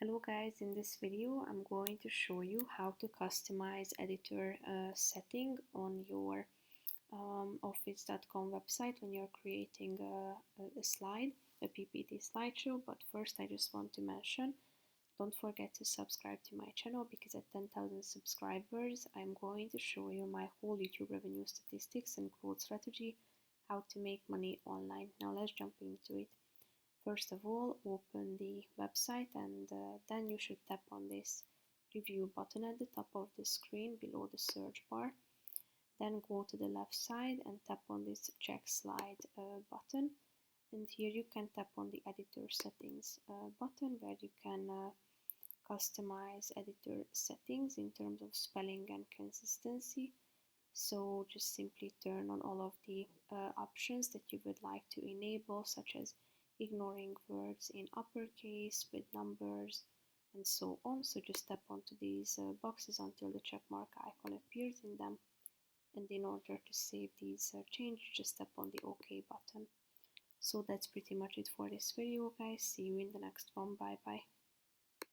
Hello guys, in this video I'm going to show you how to customize editor setting on your office.com website when you're creating a slide, a PPT slideshow. But first I just want to mention, don't forget to subscribe to my channel, because at 10,000 subscribers I'm going to show you my whole YouTube revenue statistics and growth strategy, how to make money online. Now let's jump into it. First of all, open the website and then you should tap on this review button at the top of the screen below the search bar. Then go to the left side and tap on this check slide button, and here you can tap on the editor settings button, where you can customize editor settings in terms of spelling and consistency. So just simply turn on all of the options that you would like to enable, such as ignoring words in uppercase with numbers and so on. So just tap onto these boxes until the check mark icon appears in them, and in order to save these changes, just tap on the OK button. So that's pretty much it for this video, guys. See you in the next one. Bye bye.